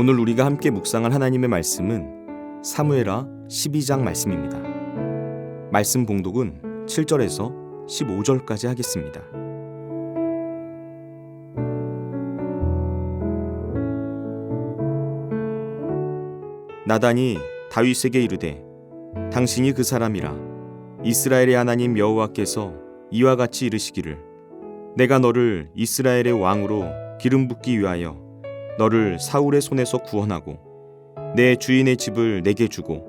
오늘 우리가 함께 묵상할 하나님의 말씀은 사무엘하 12장 말씀입니다. 말씀 봉독은 7절에서 15절까지 하겠습니다. 나단이 다윗에게 이르되 당신이 그 사람이라 이스라엘의 하나님 여호와께서 이와 같이 이르시기를 내가 너를 이스라엘의 왕으로 기름 붓기 위하여 너를 사울의 손에서 구원하고 내 주인의 집을 내게 주고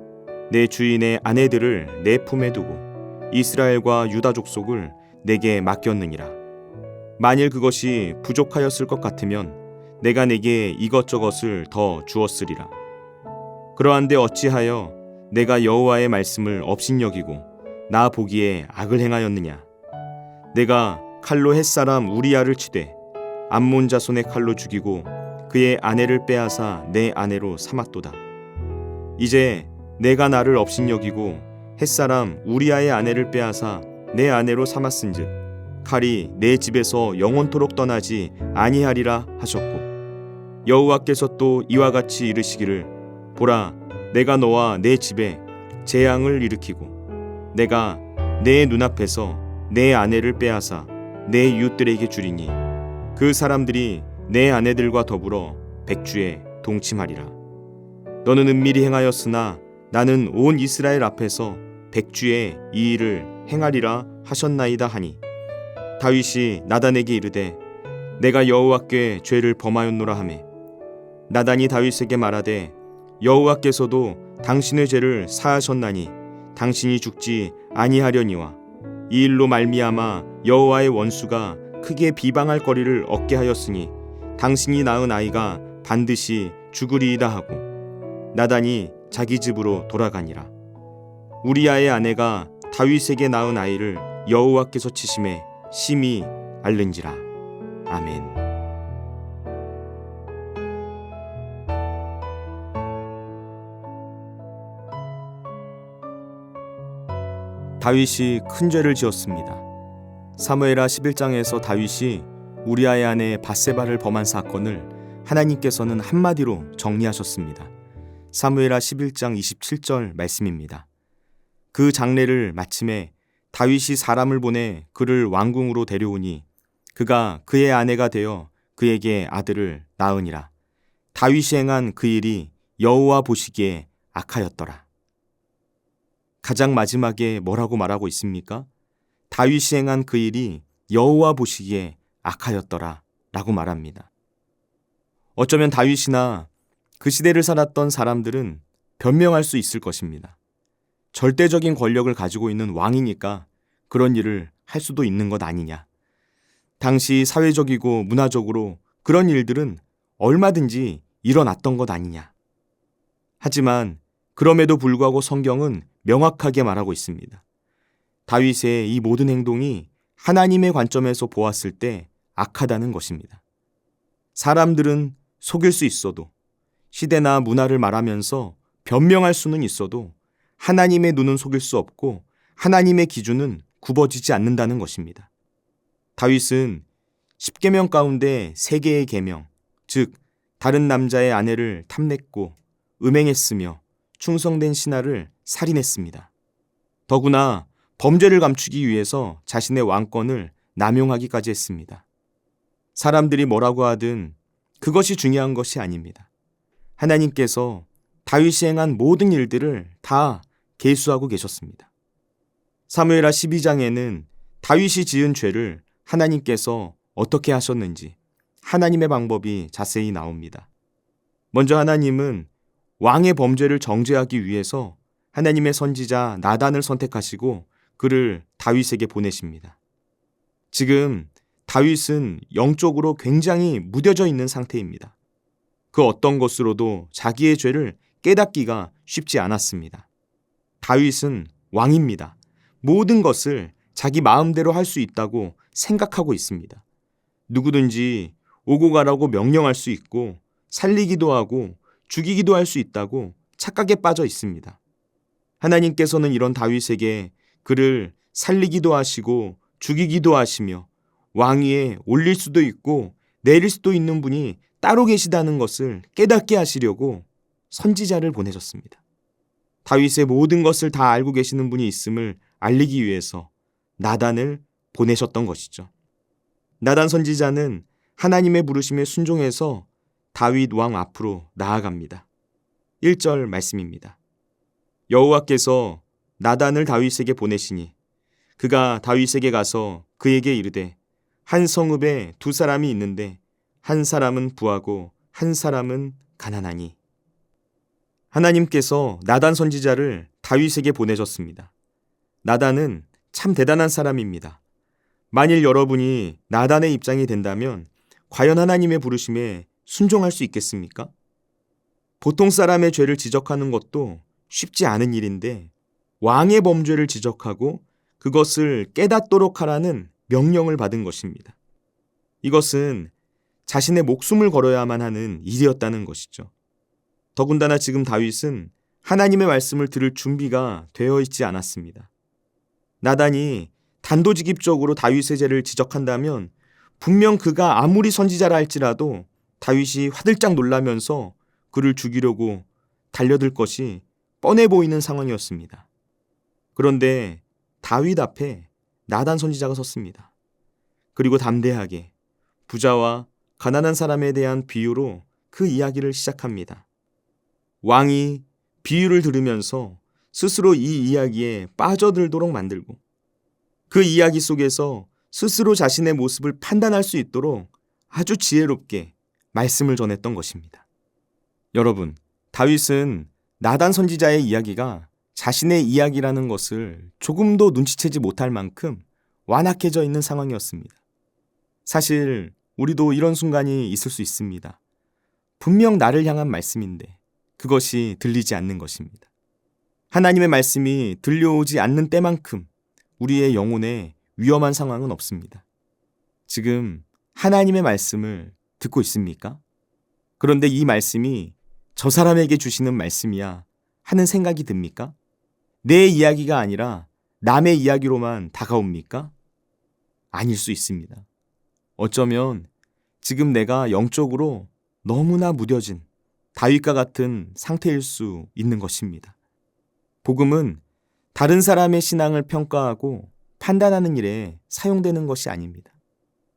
내 주인의 아내들을 내 품에 두고 이스라엘과 유다 족속을 내게 맡겼느니라. 만일 그것이 부족하였을 것 같으면 내가 내게 이것저것을 더 주었으리라. 그러한데 어찌하여 내가 여호와의 말씀을 업신여기고 나 보기에 악을 행하였느냐. 내가 칼로 햇사람 우리야를 치되 암몬 자손의 칼로 죽이고 그의 아내를 빼앗아 내 아내로 삼았도다. 이제 내가 나를 업신여기고 햇사람 우리야의 아내를 빼앗아 내 아내로 삼았은즉 칼이 내 집에서 영원토록 떠나지 아니하리라 하셨고 여호와께서 또 이와 같이 이르시기를 보라 내가 너와 내 집에 재앙을 일으키고 내가 내 눈앞에서 내 아내를 빼앗아 내 이웃들에게 주리니 그 사람들이 내 아내들과 더불어 백주에 동침하리라. 너는 은밀히 행하였으나 나는 온 이스라엘 앞에서 백주에 이 일을 행하리라 하셨나이다 하니 다윗이 나단에게 이르되 내가 여호와께 죄를 범하였노라 하매 나단이 다윗에게 말하되 여호와께서도 당신의 죄를 사하셨나니 당신이 죽지 아니하려니와 이 일로 말미암아 여호와의 원수가 크게 비방할 거리를 얻게 하였으니 당신이 낳은 아이가 반드시 죽으리이다 하고 나단이 자기 집으로 돌아가니라. 우리야의 아내가 다윗에게 낳은 아이를 여호와께서 치심에 심히 앓는지라. 아멘. 다윗이 큰 죄를 지었습니다. 사무엘하 11장에서 다윗이 우리아의 아내 밧세바를 범한 사건을 하나님께서는 한마디로 정리하셨습니다. 사무엘하 11장 27절 말씀입니다. 그 장례를 마침에 다윗이 사람을 보내 그를 왕궁으로 데려오니 그가 그의 아내가 되어 그에게 아들을 낳으니라. 다윗이 행한 그 일이 여호와 보시기에 악하였더라. 가장 마지막에 뭐라고 말하고 있습니까? 다윗이 행한 그 일이 여호와 보시기에 악하였더라 라고 말합니다. 어쩌면 다윗이나 그 시대를 살았던 사람들은 변명할 수 있을 것입니다. 절대적인 권력을 가지고 있는 왕이니까 그런 일을 할 수도 있는 것 아니냐. 당시 사회적이고 문화적으로 그런 일들은 얼마든지 일어났던 것 아니냐. 하지만 그럼에도 불구하고 성경은 명확하게 말하고 있습니다. 다윗의 이 모든 행동이 하나님의 관점에서 보았을 때 악하다는 것입니다. 사람들은 속일 수 있어도 시대나 문화를 말하면서 변명할 수는 있어도 하나님의 눈은 속일 수 없고 하나님의 기준은 굽어지지 않는다는 것입니다. 다윗은 10계명 가운데 3개의 계명, 즉 다른 남자의 아내를 탐냈고 음행했으며 충성된 신하를 살인했습니다. 더구나 범죄를 감추기 위해서 자신의 왕권을 남용하기까지 했습니다. 사람들이 뭐라고 하든 그것이 중요한 것이 아닙니다. 하나님께서 다윗이 행한 모든 일들을 다 계수하고 계셨습니다. 사무엘하 12장에는 다윗이 지은 죄를 하나님께서 어떻게 하셨는지 하나님의 방법이 자세히 나옵니다. 먼저 하나님은 왕의 범죄를 정죄하기 위해서 하나님의 선지자 나단을 선택하시고 그를 다윗에게 보내십니다. 지금 다윗은 영적으로 굉장히 무뎌져 있는 상태입니다. 그 어떤 것으로도 자기의 죄를 깨닫기가 쉽지 않았습니다. 다윗은 왕입니다. 모든 것을 자기 마음대로 할 수 있다고 생각하고 있습니다. 누구든지 오고 가라고 명령할 수 있고 살리기도 하고 죽이기도 할 수 있다고 착각에 빠져 있습니다. 하나님께서는 이런 다윗에게 그를 살리기도 하시고 죽이기도 하시며 왕위에 올릴 수도 있고 내릴 수도 있는 분이 따로 계시다는 것을 깨닫게 하시려고 선지자를 보내셨습니다. 다윗의 모든 것을 다 알고 계시는 분이 있음을 알리기 위해서 나단을 보내셨던 것이죠. 나단 선지자는 하나님의 부르심에 순종해서 다윗 왕 앞으로 나아갑니다. 1절 말씀입니다. 여호와께서 나단을 다윗에게 보내시니 그가 다윗에게 가서 그에게 이르되 한 성읍에 두 사람이 있는데 한 사람은 부하고 한 사람은 가난하니. 하나님께서 나단 선지자를 다윗에게 보내셨습니다. 나단은 참 대단한 사람입니다. 만일 여러분이 나단의 입장이 된다면 과연 하나님의 부르심에 순종할 수 있겠습니까? 보통 사람의 죄를 지적하는 것도 쉽지 않은 일인데 왕의 범죄를 지적하고 그것을 깨닫도록 하라는 명령을 받은 것입니다. 이것은 자신의 목숨을 걸어야만 하는 일이었다는 것이죠. 더군다나 지금 다윗은 하나님의 말씀을 들을 준비가 되어 있지 않았습니다. 나단이 단도직입적으로 다윗의 죄를 지적한다면 분명 그가 아무리 선지자라 할지라도 다윗이 화들짝 놀라면서 그를 죽이려고 달려들 것이 뻔해 보이는 상황이었습니다. 그런데 다윗 앞에 나단 선지자가 섰습니다. 그리고 담대하게 부자와 가난한 사람에 대한 비유로 그 이야기를 시작합니다. 왕이 비유를 들으면서 스스로 이 이야기에 빠져들도록 만들고 그 이야기 속에서 스스로 자신의 모습을 판단할 수 있도록 아주 지혜롭게 말씀을 전했던 것입니다. 여러분, 다윗은 나단 선지자의 이야기가 자신의 이야기라는 것을 조금도 눈치채지 못할 만큼 완악해져 있는 상황이었습니다. 사실 우리도 이런 순간이 있을 수 있습니다. 분명 나를 향한 말씀인데 그것이 들리지 않는 것입니다. 하나님의 말씀이 들려오지 않는 때만큼 우리의 영혼에 위험한 상황은 없습니다. 지금 하나님의 말씀을 듣고 있습니까? 그런데 이 말씀이 저 사람에게 주시는 말씀이야 하는 생각이 듭니까? 내 이야기가 아니라 남의 이야기로만 다가옵니까? 아닐 수 있습니다. 어쩌면 지금 내가 영적으로 너무나 무뎌진 다윗과 같은 상태일 수 있는 것입니다. 복음은 다른 사람의 신앙을 평가하고 판단하는 일에 사용되는 것이 아닙니다.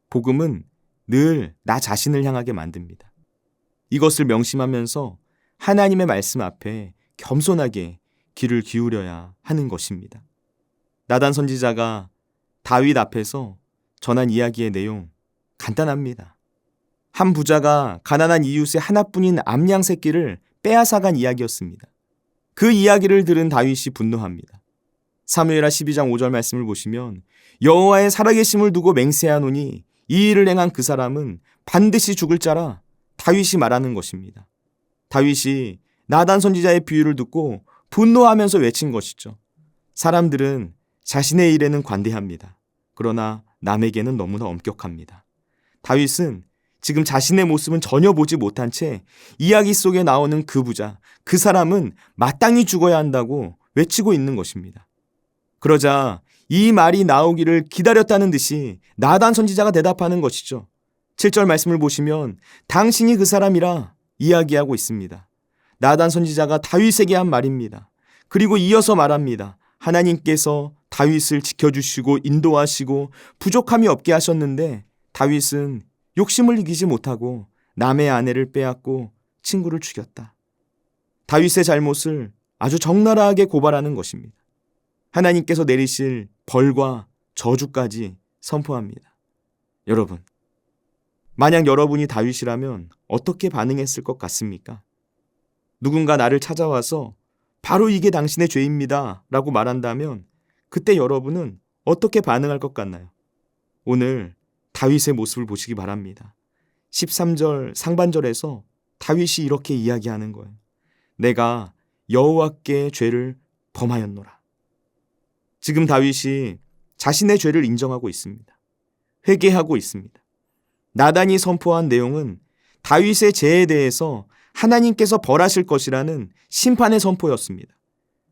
복음은 늘 나 자신을 향하게 만듭니다. 이것을 명심하면서 하나님의 말씀 앞에 겸손하게 귀를 기울여야 하는 것입니다. 나단 선지자가 다윗 앞에서 전한 이야기의 내용 간단합니다. 한 부자가 가난한 이웃의 하나뿐인 암양 새끼를 빼앗아간 이야기였습니다. 그 이야기를 들은 다윗이 분노합니다. 사무엘하 12장 5절 말씀을 보시면 여호와의 살아계심을 두고 맹세하노니 이 일을 행한 그 사람은 반드시 죽을 자라 다윗이 말하는 것입니다. 다윗이 나단 선지자의 비유를 듣고 분노하면서 외친 것이죠. 사람들은 자신의 일에는 관대합니다. 그러나 남에게는 너무나 엄격합니다. 다윗은 지금 자신의 모습은 전혀 보지 못한 채 이야기 속에 나오는 그 부자, 그 사람은 마땅히 죽어야 한다고 외치고 있는 것입니다. 그러자 이 말이 나오기를 기다렸다는 듯이 나단 선지자가 대답하는 것이죠. 7절 말씀을 보시면 당신이 그 사람이라 이야기하고 있습니다. 나단 선지자가 다윗에게 한 말입니다. 그리고 이어서 말합니다. 하나님께서 다윗을 지켜주시고 인도하시고 부족함이 없게 하셨는데 다윗은 욕심을 이기지 못하고 남의 아내를 빼앗고 친구를 죽였다. 다윗의 잘못을 아주 적나라하게 고발하는 것입니다. 하나님께서 내리실 벌과 저주까지 선포합니다. 여러분, 만약 여러분이 다윗이라면 어떻게 반응했을 것 같습니까? 누군가 나를 찾아와서 바로 이게 당신의 죄입니다 라고 말한다면 그때 여러분은 어떻게 반응할 것 같나요? 오늘 다윗의 모습을 보시기 바랍니다. 13절 상반절에서 다윗이 이렇게 이야기하는 거예요. 내가 여호와께 죄를 범하였노라. 지금 다윗이 자신의 죄를 인정하고 있습니다. 회개하고 있습니다. 나단이 선포한 내용은 다윗의 죄에 대해서 하나님께서 벌하실 것이라는 심판의 선포였습니다.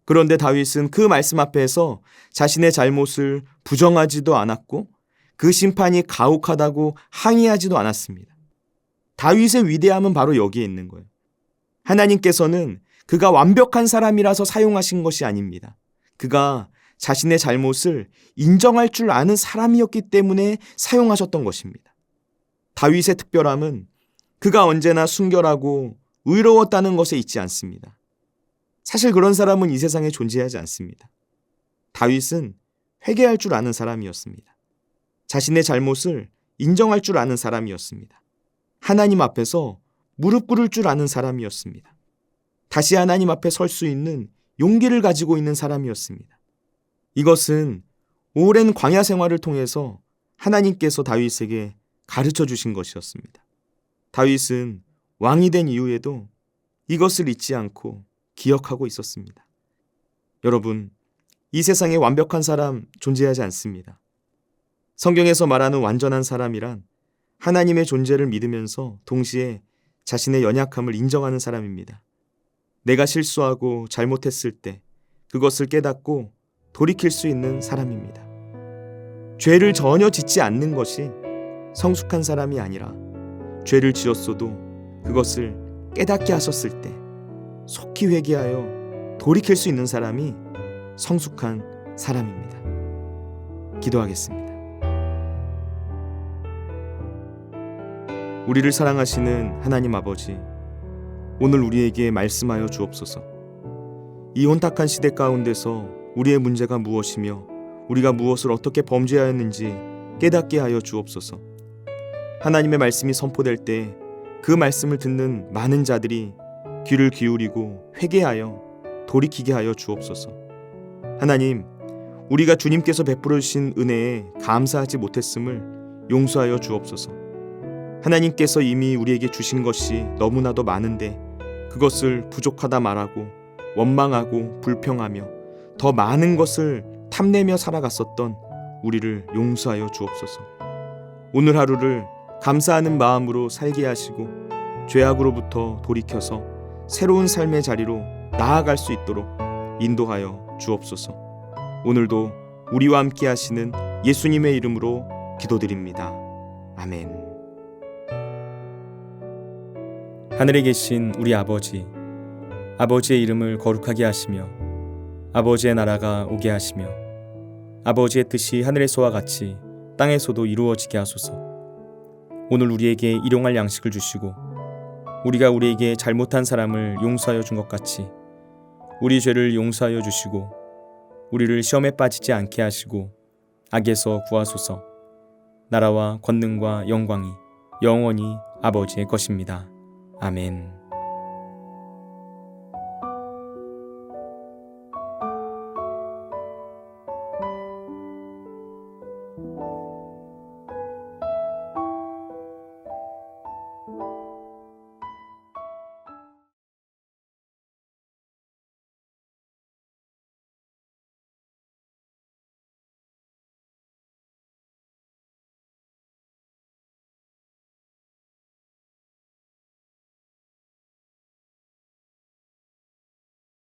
그런데 다윗은 그 말씀 앞에서 자신의 잘못을 부정하지도 않았고 그 심판이 가혹하다고 항의하지도 않았습니다. 다윗의 위대함은 바로 여기에 있는 거예요. 하나님께서는 그가 완벽한 사람이라서 사용하신 것이 아닙니다. 그가 자신의 잘못을 인정할 줄 아는 사람이었기 때문에 사용하셨던 것입니다. 다윗의 특별함은 그가 언제나 순결하고 의로웠다는 것에 있지 않습니다. 사실 그런 사람은 이 세상에 존재하지 않습니다. 다윗은 회개할 줄 아는 사람이었습니다. 자신의 잘못을 인정할 줄 아는 사람이었습니다. 하나님 앞에서 무릎 꿇을 줄 아는 사람이었습니다. 다시 하나님 앞에 설 수 있는 용기를 가지고 있는 사람이었습니다. 이것은 오랜 광야 생활을 통해서 하나님께서 다윗에게 가르쳐 주신 것이었습니다. 다윗은 왕이 된 이후에도 이것을 잊지 않고 기억하고 있었습니다. 여러분, 이 세상에 완벽한 사람 존재하지 않습니다. 성경에서 말하는 완전한 사람이란 하나님의 존재를 믿으면서 동시에 자신의 연약함을 인정하는 사람입니다. 내가 실수하고 잘못했을 때 그것을 깨닫고 돌이킬 수 있는 사람입니다. 죄를 전혀 짓지 않는 것이 성숙한 사람이 아니라 죄를 지었어도 그것을 깨닫게 하셨을 때 속히 회개하여 돌이킬 수 있는 사람이 성숙한 사람입니다. 기도하겠습니다. 우리를 사랑하시는 하나님 아버지, 오늘 우리에게 말씀하여 주옵소서. 이 혼탁한 시대 가운데서 우리의 문제가 무엇이며 우리가 무엇을 어떻게 범죄하였는지 깨닫게 하여 주옵소서. 하나님의 말씀이 선포될 때 그 말씀을 듣는 많은 자들이 귀를 기울이고 회개하여 돌이키게 하여 주옵소서. 하나님, 우리가 주님께서 베풀어 주신 은혜에 감사하지 못했음을 용서하여 주옵소서. 하나님께서 이미 우리에게 주신 것이 너무나도 많은데 그것을 부족하다 말하고 원망하고 불평하며 더 많은 것을 탐내며 살아갔었던 우리를 용서하여 주옵소서. 오늘 하루를 감사하는 마음으로 살게 하시고 죄악으로부터 돌이켜서 새로운 삶의 자리로 나아갈 수 있도록 인도하여 주옵소서. 오늘도 우리와 함께 하시는 예수님의 이름으로 기도드립니다. 아멘. 하늘에 계신 우리 아버지, 아버지의 이름을 거룩하게 하시며 아버지의 나라가 오게 하시며 아버지의 뜻이 하늘에서와 같이 땅에서도 이루어지게 하소서. 오늘 우리에게 일용할 양식을 주시고 우리가 우리에게 잘못한 사람을 용서하여 준 것 같이 우리 죄를 용서하여 주시고 우리를 시험에 빠지지 않게 하시고 악에서 구하소서. 나라와 권능과 영광이 영원히 아버지의 것입니다. 아멘.